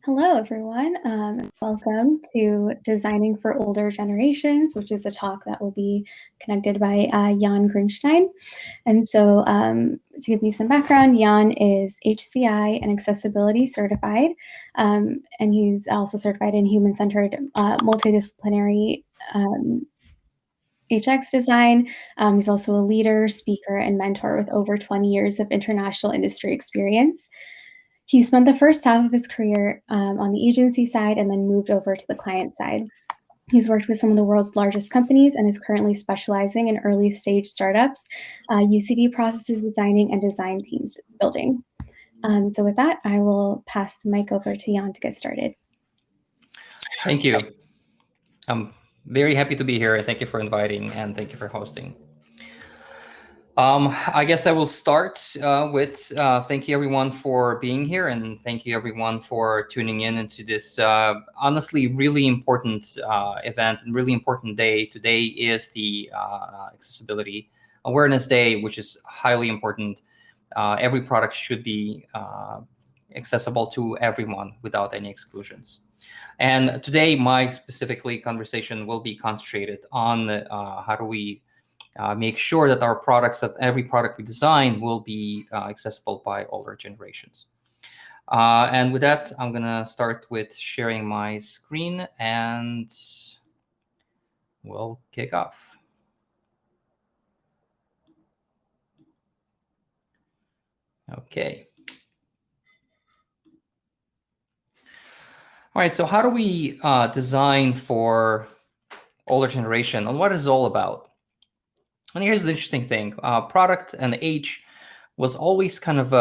Hello, everyone. Welcome to Designing for Older Generations, which is a talk that will be conducted by Jan Grinshtein. And so to give you some background, Jan is HCI and accessibility certified, and he's also certified in human-centered multidisciplinary HX design. He's also a leader, speaker, and mentor with over 20 years of international industry experience. He spent the first half of his career on the agency side and then moved over to the client side. He's worked with some of the world's largest companies and is currently specializing in early stage startups, UCD processes designing, and design teams building. So with that, I will pass the mic over to Jan to get started. Thank you. I'm very happy to be here. Thank you for inviting and thank you for hosting. I guess I will start with thank you everyone for being here, and thank you everyone for tuning in into this honestly really important event and really important day. Today is the Accessibility Awareness Day, which is highly important. Every product should be accessible to everyone without any exclusions. And today, my specifically conversation will be concentrated on how do we make sure that our products, that every product we design will be accessible by older generations. And with that, I'm going to start with sharing my screen and we'll kick off. Okay. All right, so how do we design for older generation and what is it all about? And here's the interesting thing. Product and age was always kind of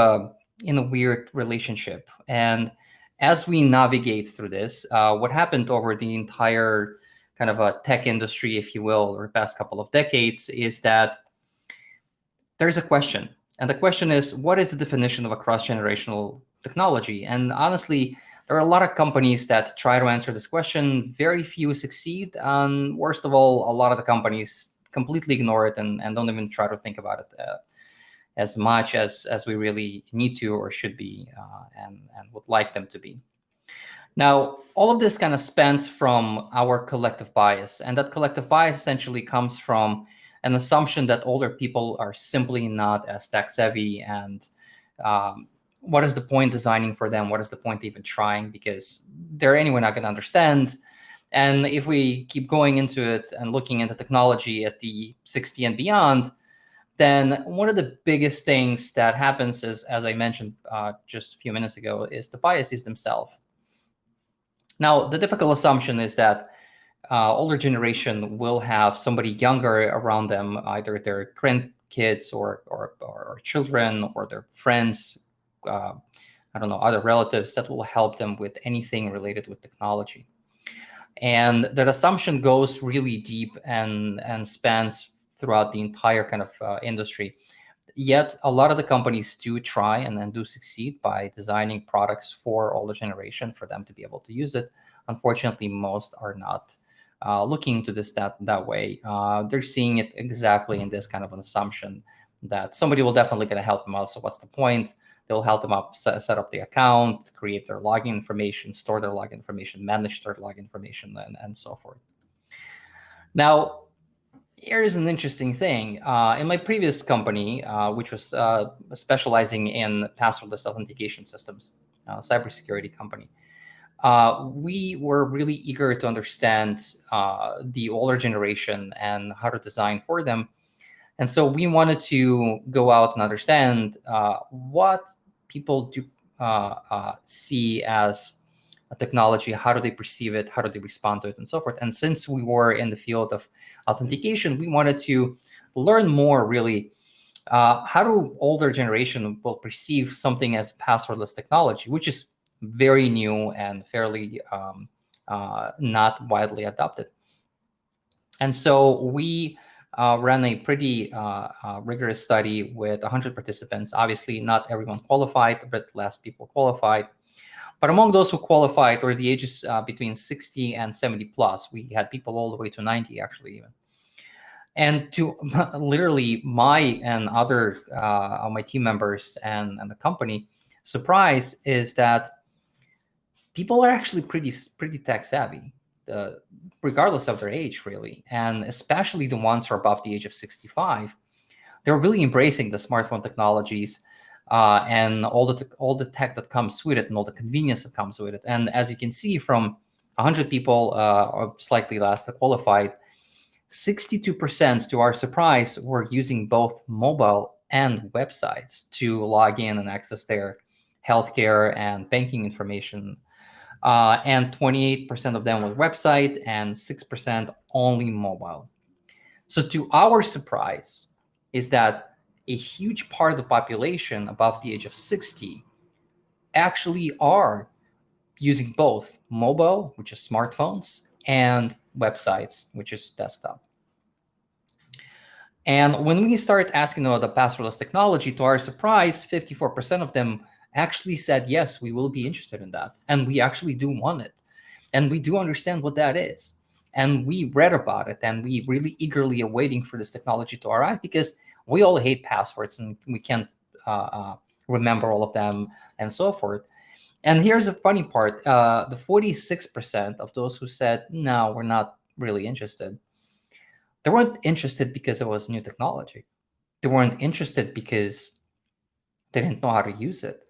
in a weird relationship. And as we navigate through this, what happened over the entire kind of a tech industry, if you will, or the past couple of decades, is that there's a question. And the question is, what is the definition of a cross-generational technology? And honestly, there are a lot of companies that try to answer this question. Very few succeed. And worst of all, a lot of the companies completely ignore it and don't even try to think about it as much as we really need to or should be and would like them to be. Now, all of this kind of spans from our collective bias, and that collective bias essentially comes from an assumption that older people are simply not as tech savvy, and what is the point designing for them? What is the point even trying? Because they're anyway not going to understand. And if we keep going into it and looking into technology at the 60 and beyond, then one of the biggest things that happens is, as I mentioned just a few minutes ago, is the biases themselves. Now, the typical assumption is that older generation will have somebody younger around them, either their grandkids or children or their friends, I don't know, other relatives that will help them with anything related with technology. And that assumption goes really deep and spans throughout the entire kind of industry. Yet a lot of the companies do try and then do succeed by designing products for older generation for them to be able to use it. Unfortunately, most are not looking to this that way. They're seeing it exactly in this kind of an assumption that somebody will definitely going to help them out. So what's the point? They'll help them up, set up the account, create their login information, store their login information, manage their login information, and so forth. Now, here's an interesting thing. In my previous company, which was specializing in passwordless authentication systems, cybersecurity company, we were really eager to understand the older generation and how to design for them. And so we wanted to go out and understand what people do see as a technology, how do they perceive it, how do they respond to it, and so forth. And since we were in the field of authentication, we wanted to learn more, really, how do older generation will perceive something as passwordless technology, which is very new and fairly not widely adopted. And so we ran a pretty rigorous study with 100 participants. Obviously, not everyone qualified, but less people qualified. But among those who qualified were the ages between 60 and 70 plus. We had people all the way to 90, actually, even. And to literally my and other my team members and the company surprise is that people are actually pretty tech savvy, regardless of their age, really, and especially the ones who are above the age of 65. They're really embracing the smartphone technologies and all the tech that comes with it and all the convenience that comes with it. And as you can see, from 100 people or slightly less that qualified, 62%, to our surprise, were using both mobile and websites to log in and access their healthcare and banking information. And 28% of them were website and 6% only mobile. So to our surprise is that a huge part of the population above the age of 60 actually are using both mobile, which is smartphones, and websites, which is desktop. And when we start asking about the passwordless technology, to our surprise, 54% of them actually said, yes, we will be interested in that. And we actually do want it. And we do understand what that is. And we read about it, and we really eagerly are waiting for this technology to arrive, because we all hate passwords and we can't remember all of them and so forth. And here's the funny part. The 46% of those who said, no, we're not really interested, they weren't interested because it was new technology. They weren't interested because they didn't know how to use it.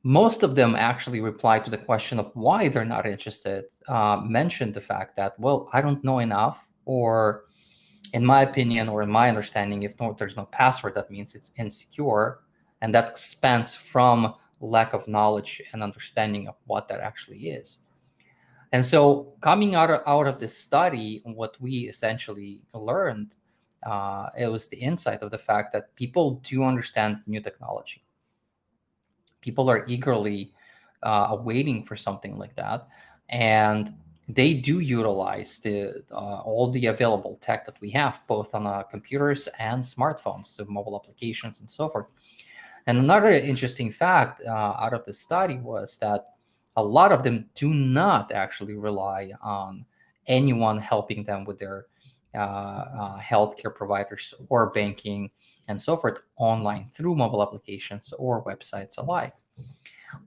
Most of them actually replied to the question of why they're not interested, mentioned the fact that, well, I don't know enough, or in my opinion, or in my understanding, if there's no password, that means it's insecure. And that spans from lack of knowledge and understanding of what that actually is. And so coming out of this study, what we essentially learned, it was the insight of the fact that people do understand new technology. People are eagerly waiting for something like that. And they do utilize all the available tech that we have, both on computers and smartphones, so mobile applications and so forth. And another interesting fact out of the study was that a lot of them do not actually rely on anyone helping them with their healthcare providers or banking and so forth online through mobile applications or websites alike,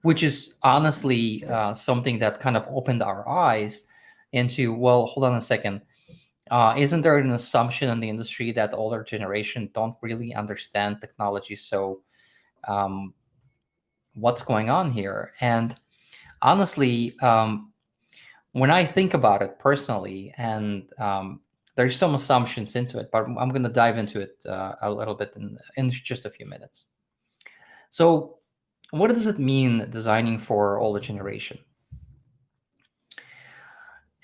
which is honestly something that kind of opened our eyes into, well, hold on a second. Isn't there an assumption in the industry that the older generation don't really understand technology? So what's going on here? And honestly, when I think about it personally, and there's some assumptions into it, but I'm going to dive into it a little bit in just a few minutes. So what does it mean designing for older generation?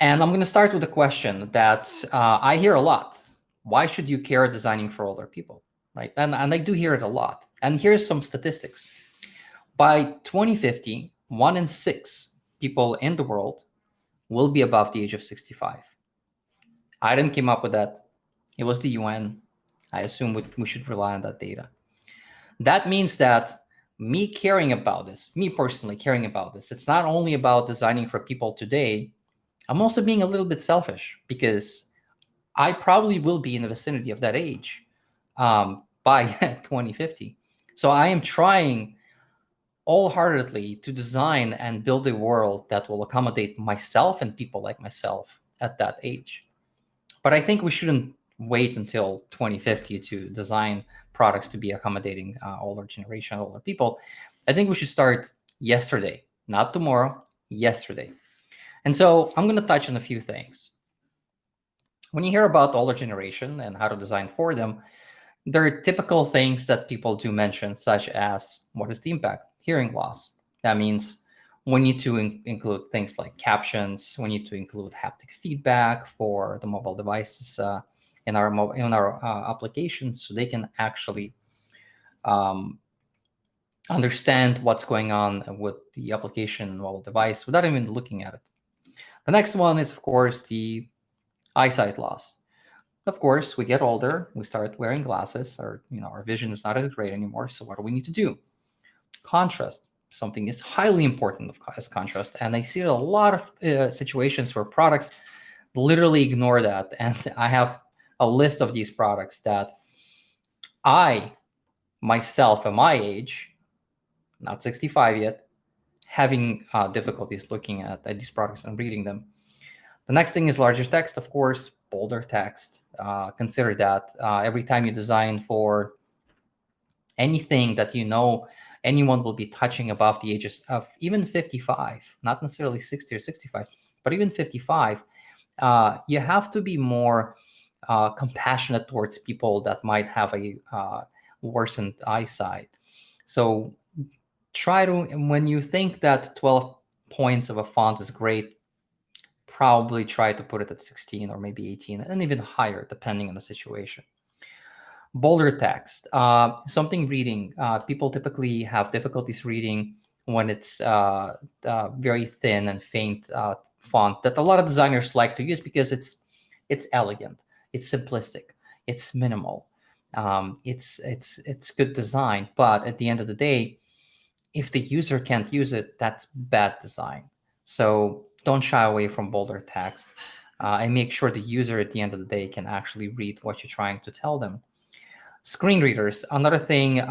And I'm going to start with a question that I hear a lot. Why should you care designing for older people? Right? And I do hear it a lot. And here's some statistics. By 2050, 1 in 6 people in the world will be above the age of 65. I didn't come up with that. It was the UN. I assume we should rely on that data. That means that me caring about this, me personally caring about this, it's not only about designing for people today. I'm also being a little bit selfish, because I probably will be in the vicinity of that age by 2050. So I am trying wholeheartedly to design and build a world that will accommodate myself and people like myself at that age. But I think we shouldn't wait until 2050 to design products to be accommodating older generation, older people. I think we should start yesterday, not tomorrow, yesterday. And so I'm going to touch on a few things. When you hear about the older generation and how to design for them, there are typical things that people do mention, such as, what is the impact? Hearing loss. That means we need to include things like captions. We need to include haptic feedback for the mobile devices in our applications, so they can actually understand what's going on with the application and mobile device without even looking at it. The next one is, of course, the eyesight loss. Of course, we get older, we start wearing glasses, or our vision is not as great anymore. So what do we need to do? Contrast. Something is highly important as contrast, and I see a lot of situations where products literally ignore that. And I have a list of these products that I myself, at my age, not 65 yet, having difficulties looking at these products and reading them. The next thing is larger text, of course, bolder text. Consider that every time you design for anything that anyone will be touching above the ages of even 55, not necessarily 60 or 65, but even 55, you have to be more compassionate towards people that might have a worsened eyesight. So try to, when you think that 12 points of a font is great, probably try to put it at 16 or maybe 18 and even higher, depending on the situation. Bolder text, something reading. People typically have difficulties reading when it's very thin and faint font that a lot of designers like to use because it's elegant, it's simplistic, it's minimal, it's good design. But at the end of the day, if the user can't use it, that's bad design. So don't shy away from bolder text, and make sure the user at the end of the day can actually read what you're trying to tell them. Screen readers, another thing.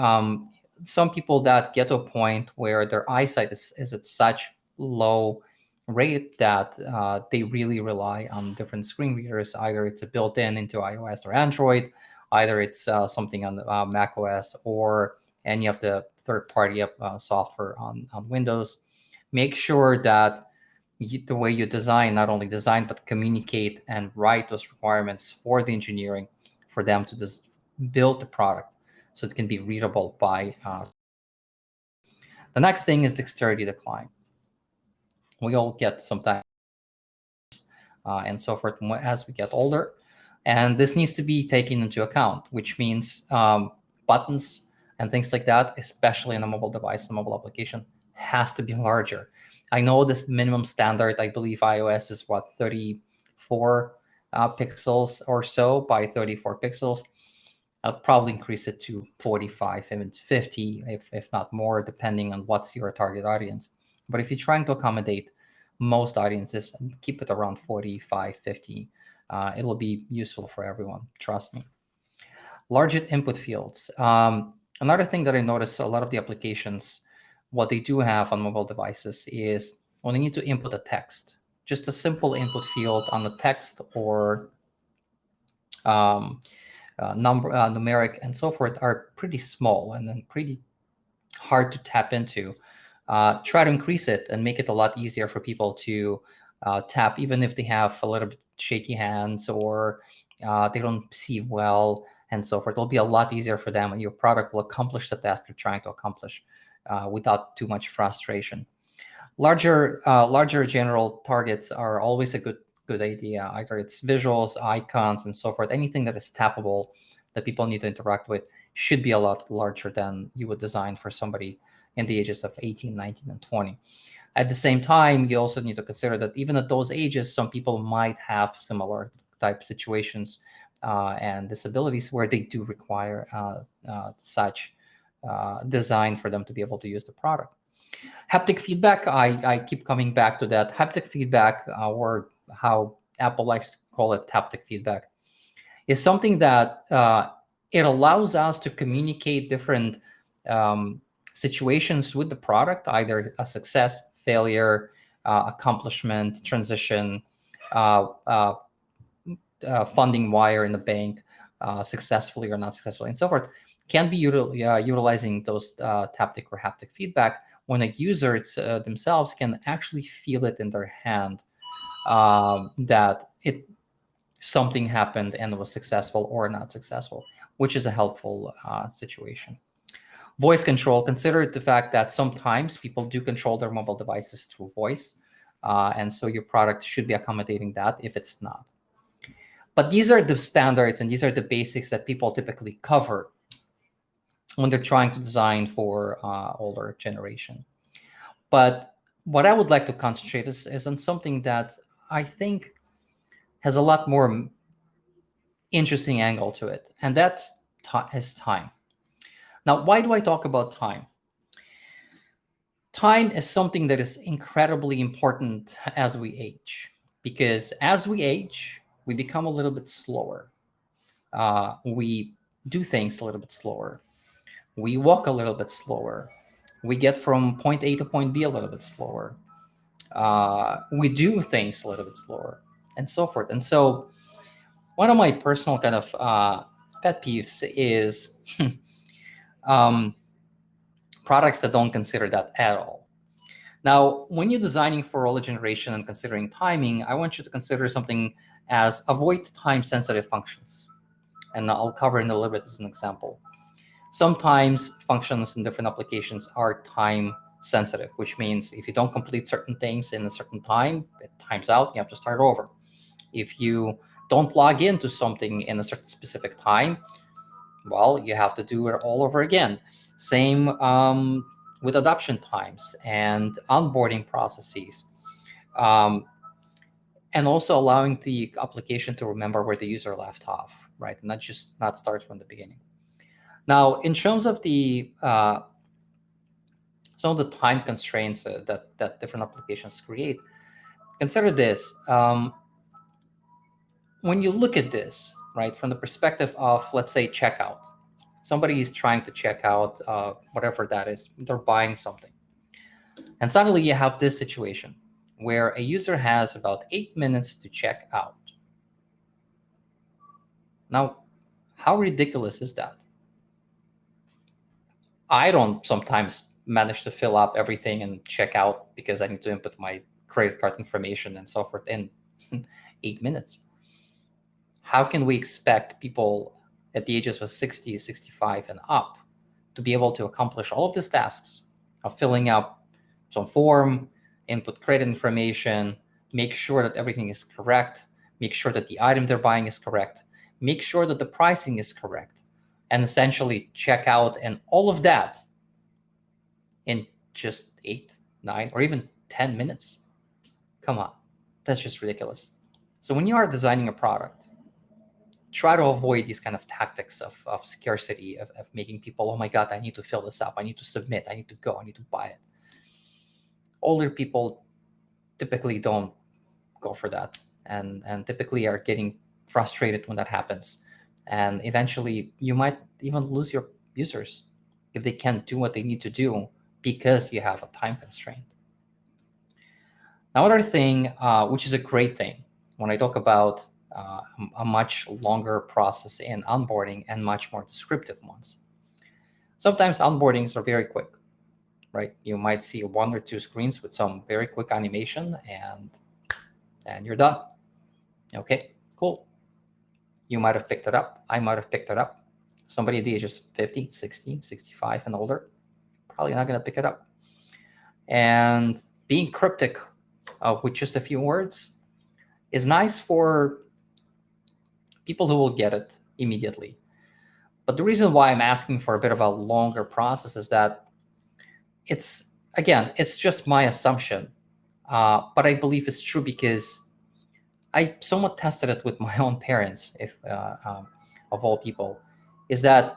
Some people that get to a point where their eyesight is at such low rate that they really rely on different screen readers. Either it's a built-in into iOS or Android, either it's something on Mac OS or any of the third-party software on Windows. Make sure that the way you design, not only design, but communicate and write those requirements for the engineering for them to build the product so it can be readable by. The next thing is dexterity decline. We all get sometimes and so forth as we get older. And this needs to be taken into account, which means buttons and things like that, especially in a mobile device, a mobile application, has to be larger. I know this minimum standard, I believe iOS is 34 pixels or so by 34 pixels. I'll probably increase it to 45, even 50, if not more, depending on what's your target audience. But if you're trying to accommodate most audiences, keep it around 45, 50. It'll be useful for everyone, trust me. Larger input fields. Another thing that I noticed, a lot of the applications, what they do have on mobile devices is when they need to input a text, just a simple input field on the text or numeric and so forth are pretty small and then pretty hard to tap into. Try to increase it and make it a lot easier for people to tap, even if they have a little bit shaky hands or they don't see well and so forth. It'll be a lot easier for them, and your product will accomplish the task you're trying to accomplish without too much frustration. Larger general targets are always a good idea. Either it's visuals, icons, and so forth. Anything that is tappable that people need to interact with should be a lot larger than you would design for somebody in the ages of 18, 19, and 20. At the same time, you also need to consider that even at those ages, some people might have similar type situations and disabilities where they do require such design for them to be able to use the product. Haptic feedback, I keep coming back to that. Haptic feedback, or how Apple likes to call it haptic feedback, is something that it allows us to communicate different situations with the product, either a success, failure, accomplishment, transition, funding wire in the bank, successfully or not successfully, and so forth, can be utilizing those haptic or haptic feedback when a user themselves can actually feel it in their hand that something happened and was successful or not successful, which is a helpful situation. Voice control. Consider the fact that sometimes people do control their mobile devices through voice, and so your product should be accommodating that if it's not. But these are the standards and these are the basics that people typically cover when they're trying to design for older generation. But what I would like to concentrate is on something that I think has a lot more interesting angle to it, and that is time. Now, why do I talk about time? Time is something that is incredibly important as we age, because as we age, we become a little bit slower. We do things a little bit slower. We walk a little bit slower. We get from point A to point B a little bit slower. We do things a little bit slower, and so forth. And so, one of my personal kind of pet peeves is um, products that don't consider that at all. Now, when you're designing for role generation and considering timing, I want you to consider something as avoid time-sensitive functions. And I'll cover in a little bit as an example. Sometimes functions in different applications are time sensitive, which means if you don't complete certain things in a certain time, it times out, you have to start over. If you don't log into something in a certain specific time, well, you have to do it all over again. Same with adoption times and onboarding processes. Um, and also allowing the application to remember where the user left off, right? And not start from the beginning. Now, in terms of the some of the time constraints that different applications create, consider this. When you look at this, right, from the perspective of, let's say, checkout, somebody is trying to check out whatever that is, they're buying something. And suddenly you have this situation where a user has about 8 minutes to check out. Now, how ridiculous is that? I don't sometimes manage to fill up everything and check out because I need to input my credit card information and so forth in 8 minutes. How can we expect people at the ages of 60, 65 and up to be able to accomplish all of these tasks of filling up some form, input credit information, make sure that everything is correct, make sure that the item they're buying is correct, make sure that the pricing is correct, and essentially check out and all of that in just 8, 9, or even 10 minutes? Come on, that's just ridiculous. So when you are designing a product, try to avoid these kind of tactics of scarcity, of making people, oh my God, I need to fill this up, I need to submit, I need to go, I need to buy it. Older people typically don't go for that, and typically are getting frustrated when that happens. And eventually you might even lose your users if they can't do what they need to do because you have a time constraint. Now, another thing, which is a great thing, when I talk about a much longer process in onboarding and much more descriptive ones. Sometimes onboardings are very quick, right? You might see 1 or 2 screens with some very quick animation and you're done. Okay, cool. You might have picked it up. I might have picked it up. Somebody at the age of 50, 60, 65 and older, probably not going to pick it up. And being cryptic with just a few words is nice for people who will get it immediately. But the reason why I'm asking for a bit of a longer process is that it's just my assumption. But I believe it's true because I somewhat tested it with my own parents, if of all people, is that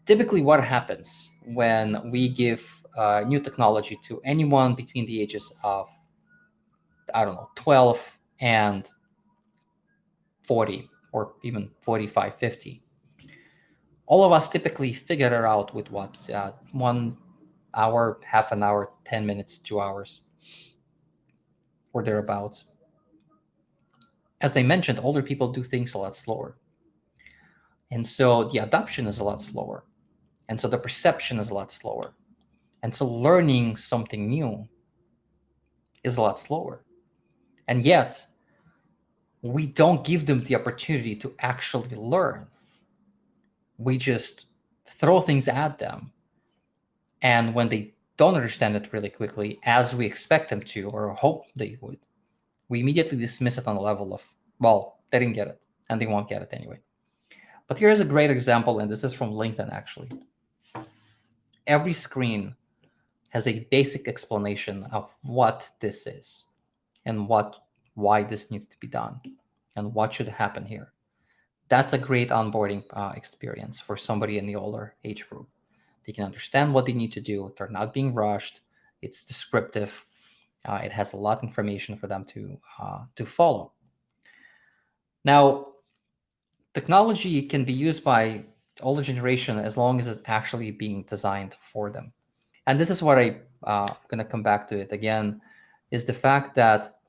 typically what happens when we give new technology to anyone between the ages of, I don't know, 12 and 40 or even 45, 50. All of us typically figure it out with what, 1 hour, half an hour, 10 minutes, 2 hours, or thereabouts. As I mentioned, older people do things a lot slower. And so the adoption is a lot slower. And so the perception is a lot slower. And so learning something new is a lot slower. And yet, we don't give them the opportunity to actually learn. We just throw things at them. And when they don't understand it really quickly, as we expect them to or hope they would, we immediately dismiss it on the level of, well, they didn't get it and they won't get it anyway. But here's a great example, and this is from LinkedIn actually. Every screen has a basic explanation of what this is and why this needs to be done and what should happen here. That's a great onboarding experience for somebody in the older age group. They can understand what they need to do. They're not being rushed. It's descriptive. It has a lot of information for them to follow. Now, technology can be used by older generation as long as it's actually being designed for them. And this is what I'm going to come back to it again, is the fact that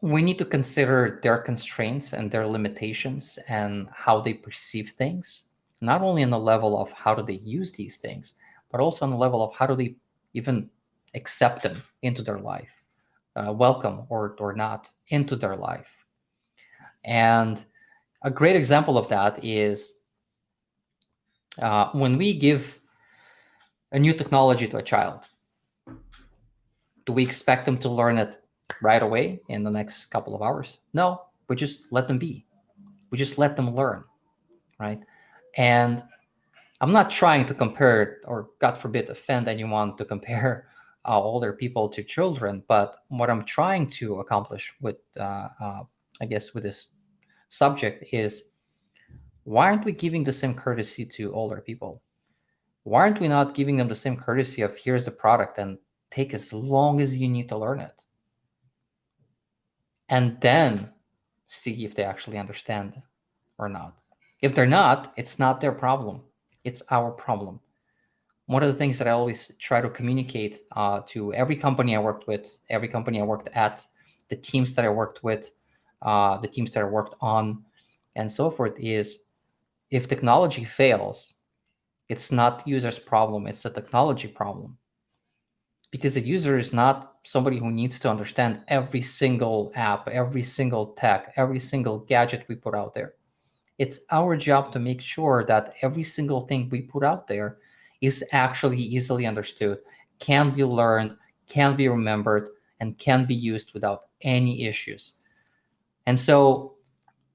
we need to consider their constraints and their limitations and how they perceive things, not only on the level of how do they use these things, but also on the level of how do they even accept them into their life, welcome or not into their life. And a great example of that is when we give a new technology to a child, do we expect them to learn it right away in the next couple of hours? No, we just let them be. We just let them learn, right? And I'm not trying to compare or, God forbid, offend anyone to compare older people to children. But what I'm trying to accomplish with, I guess, with this subject is, why aren't we giving the same courtesy to older people? Why aren't we not giving them the same courtesy of here's the product and take as long as you need to learn it? And then see if they actually understand or not. If they're not, it's not their problem. It's our problem. One of the things that I always try to communicate to every company I worked with, every company I worked at, the teams that I worked with, the teams that I worked on, and so forth is, if technology fails, it's not the user's problem, it's the technology problem. Because the user is not somebody who needs to understand every single app, every single tech, every single gadget we put out there. It's our job to make sure that every single thing we put out there is actually easily understood, can be learned, can be remembered, and can be used without any issues. And so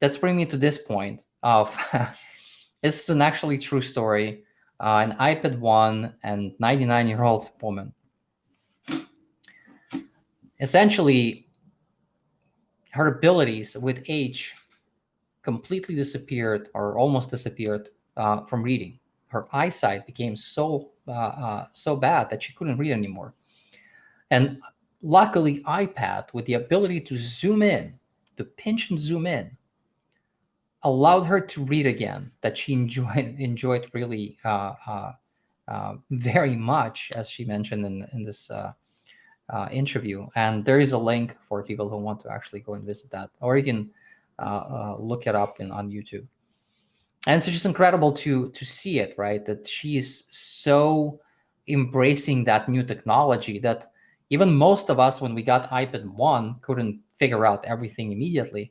that's bringing me to this point of this is an actually true story. An iPad 1 and 99-year-old woman. Essentially, her abilities with age completely disappeared or almost disappeared from reading. Her eyesight became so bad that she couldn't read anymore. And luckily, iPad, with the ability to zoom in, to pinch and zoom in, allowed her to read again. That she enjoyed really very much, as she mentioned in this interview. And there is a link for people who want to actually go and visit that, or you can look it up on YouTube. And it's just incredible to see it, right? That she's so embracing that new technology that even most of us, when we got iPad 1, couldn't figure out everything immediately.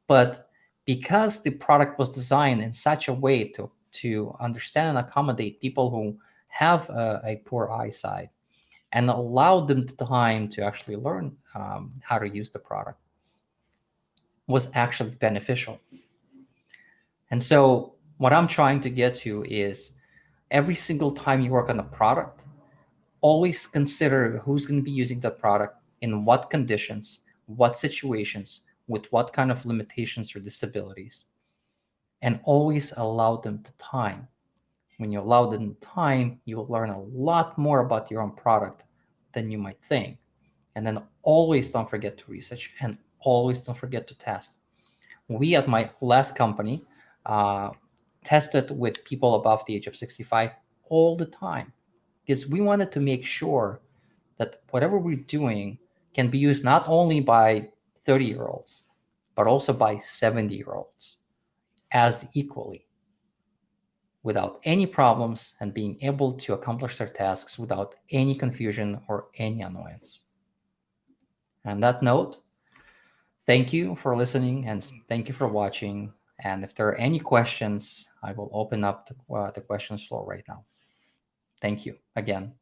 But because the product was designed in such a way to understand and accommodate people who have a poor eyesight, and allowed them the time to actually learn how to use the product, was actually beneficial. And so what I'm trying to get to is, every single time you work on a product, always consider who's going to be using that product, in what conditions, what situations, with what kind of limitations or disabilities, and always allow them the time. When you allow them time, you will learn a lot more about your own product than you might think. And then always don't forget to research, and always don't forget to test. We at my last company tested with people above the age of 65 all the time, because we wanted to make sure that whatever we're doing can be used not only by 30-year-olds, but also by 70-year-olds as equally, without any problems, and being able to accomplish their tasks without any confusion or any annoyance. On that note, thank you for listening, and thank you for watching. And if there are any questions, I will open up the questions floor right now. Thank you again.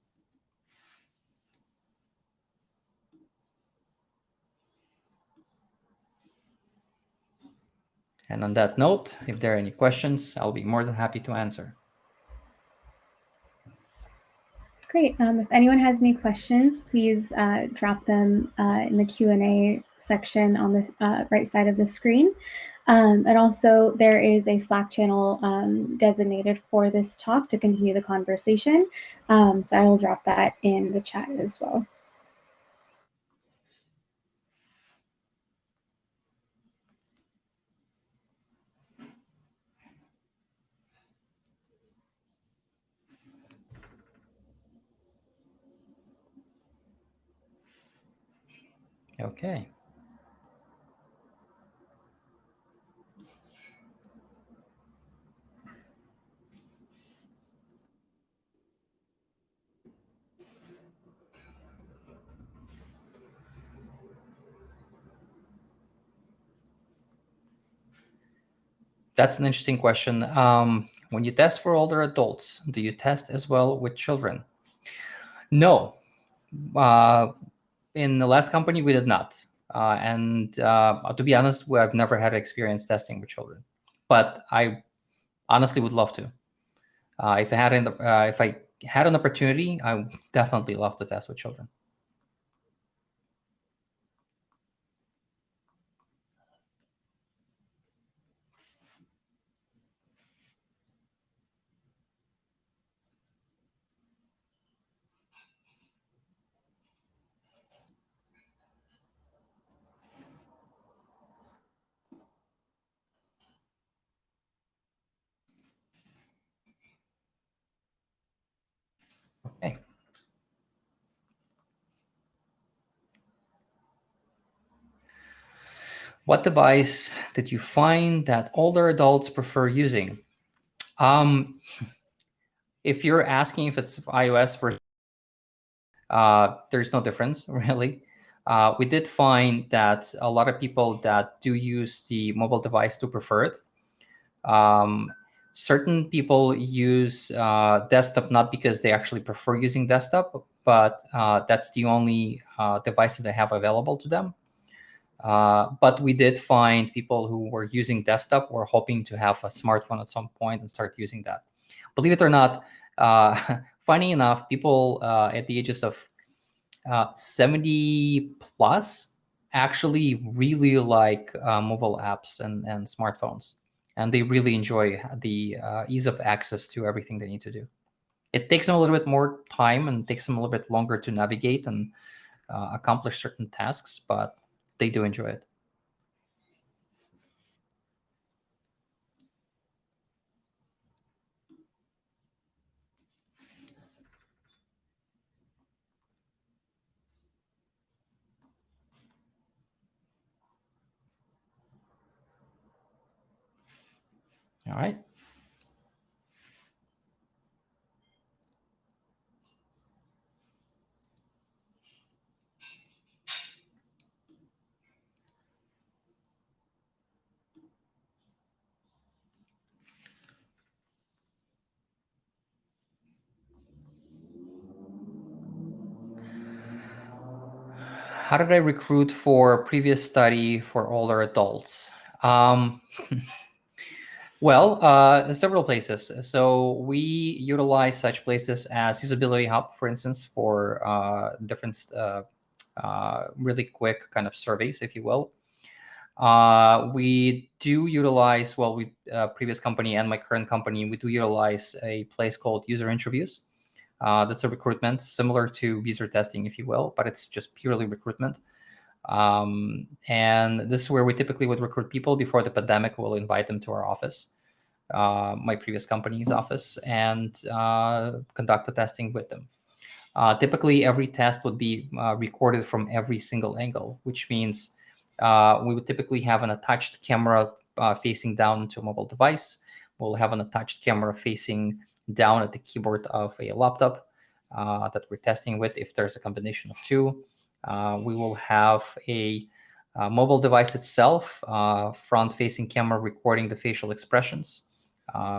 And on that note, if there are any questions, I'll be more than happy to answer. Great. If anyone has any questions, please drop them in the Q&A section on the right side of the screen. And also, there is a Slack channel designated for this talk to continue the conversation. So I will drop that in the chat as well. Okay. That's an interesting question. When you test for older adults, do you test as well with children? No. In the last company, we did not. And to be honest, I've never had experience testing with children, but I honestly would love to. If I had an opportunity, I would definitely love to test with children. Okay. What device did you find that older adults prefer using? Um, if you're asking if it's iOS versus, there's no difference really. We did find that a lot of people that do use the mobile device do prefer it. Um, certain people use desktop not because they actually prefer using desktop, but that's the only device that they have available to them. But we did find people who were using desktop were hoping to have a smartphone at some point and start using that. Believe it or not, funny enough, people at the ages of 70 plus actually really like mobile apps and smartphones. And they really enjoy the ease of access to everything they need to do. It takes them a little bit more time and takes them a little bit longer to navigate and accomplish certain tasks, but they do enjoy it. All right. How did I recruit for a previous study for older adults? Um, several places. So we utilize such places as Usability Hub, for instance, for different really quick kind of surveys, if you will. We do utilize, previous company and my current company, we do utilize a place called User Interviews. That's a recruitment similar to user testing, if you will, but it's just purely recruitment. And this is where we typically would recruit people before the pandemic. We'll invite them to our office, my previous company's office, and conduct the testing with them. Typically, every test would be recorded from every single angle, which means we would typically have an attached camera facing down to a mobile device. We'll have an attached camera facing down at the keyboard of a laptop that we're testing with. If there's a combination of two, we will have a mobile device itself, front-facing camera recording the facial expressions.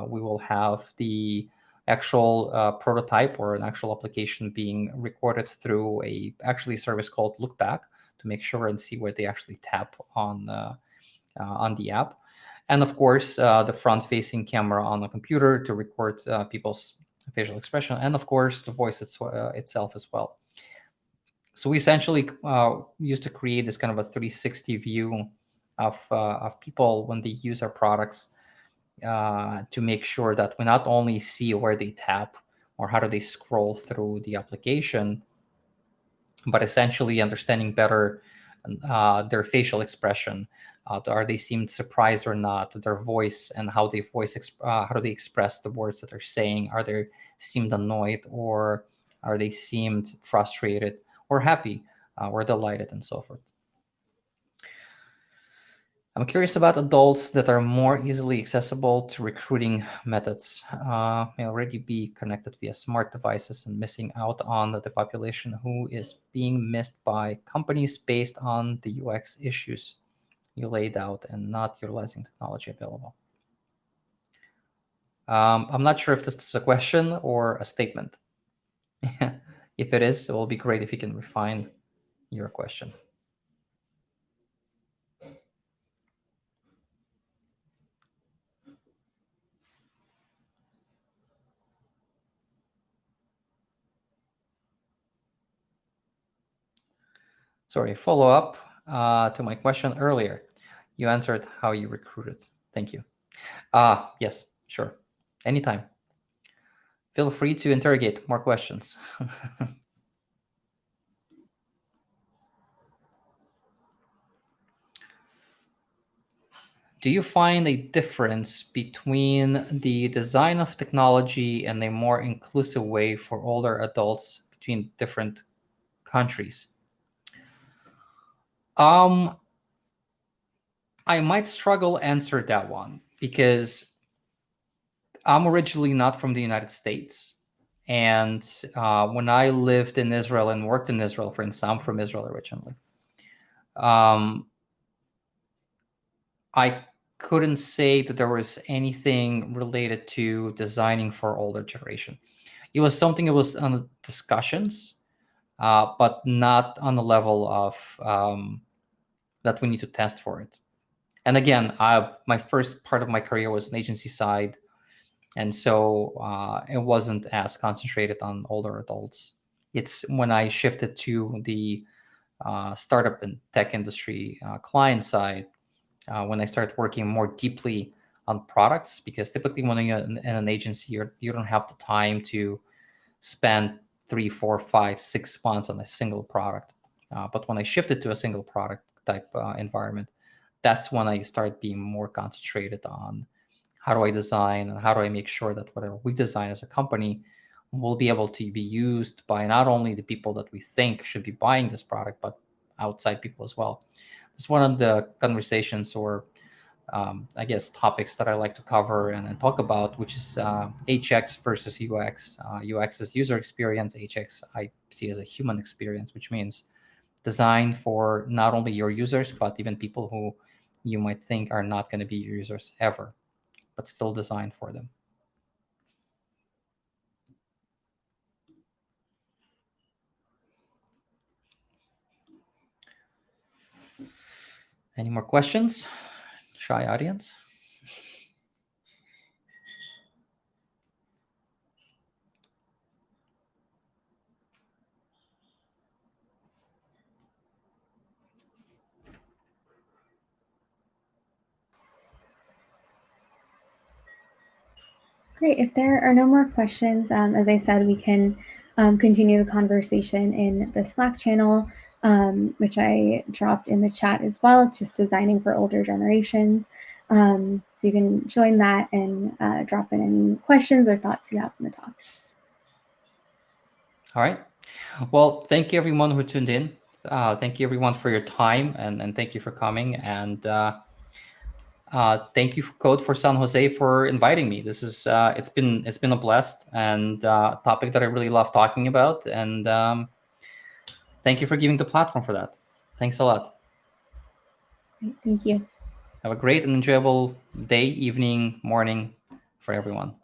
We will have the actual prototype or an actual application being recorded through a service called Lookback to make sure and see where they actually tap on the app. And of course, the front-facing camera on the computer to record people's facial expression, and of course, the voice itself as well. So we essentially used to create this kind of a 360 view of people when they use our products to make sure that we not only see where they tap or how do they scroll through the application, but essentially understanding better their facial expression. Are they seemed surprised or not? Their voice and how they how do they express the words that they're saying? Are they seemed annoyed, or are they seemed frustrated or happy or delighted, and so forth? I'm curious about adults that are more easily accessible to recruiting methods, may already be connected via smart devices and missing out on the population who is being missed by companies based on the UX issues you laid out and not utilizing technology available. I'm not sure if this is a question or a statement. If it is, it will be great if you can refine your question. Sorry, follow up to my question earlier. You answered how you recruited. Thank you. Yes, sure. Anytime. Feel free to interrogate more questions. Do you find a difference between the design of technology and a more inclusive way for older adults between different countries? I might struggle answer that one because I'm originally not from the United States. And when I lived in Israel and worked in Israel, for instance, I'm from Israel originally. I couldn't say that there was anything related to designing for older generation. It was something that was on the discussions, but not on the level of that we need to test for it. And again, my first part of my career was an agency side, and so it wasn't as concentrated on older adults. It's when I shifted to the startup and tech industry client side, when I started working more deeply on products, because typically when you're in an agency, you don't have the time to spend 3, 4, 5, 6 months on a single product. But when I shifted to a single product type environment, that's when I started being more concentrated on how do I design and how do I make sure that whatever we design as a company will be able to be used by not only the people that we think should be buying this product, but outside people as well. It's one of the conversations or I guess topics that I like to cover and talk about, which is HX versus UX. UX is user experience. HX I see as a human experience, which means designed for not only your users, but even people who you might think are not going to be your users ever, but still designed for them. Any more questions? Shy audience? Great. If there are no more questions, as I said, we can continue the conversation in the Slack channel, which I dropped in the chat as well. It's just designing for older generations. So you can join that and drop in any questions or thoughts you have from the talk. All right. Well, thank you everyone who tuned in. Thank you everyone for your time and thank you for coming. And thank you, Code for San Jose, for inviting me. This is it's been a blast and topic that I really love talking about. And thank you for giving the platform for that. Thanks a lot. Thank you. Have a great and enjoyable day, evening, morning for everyone.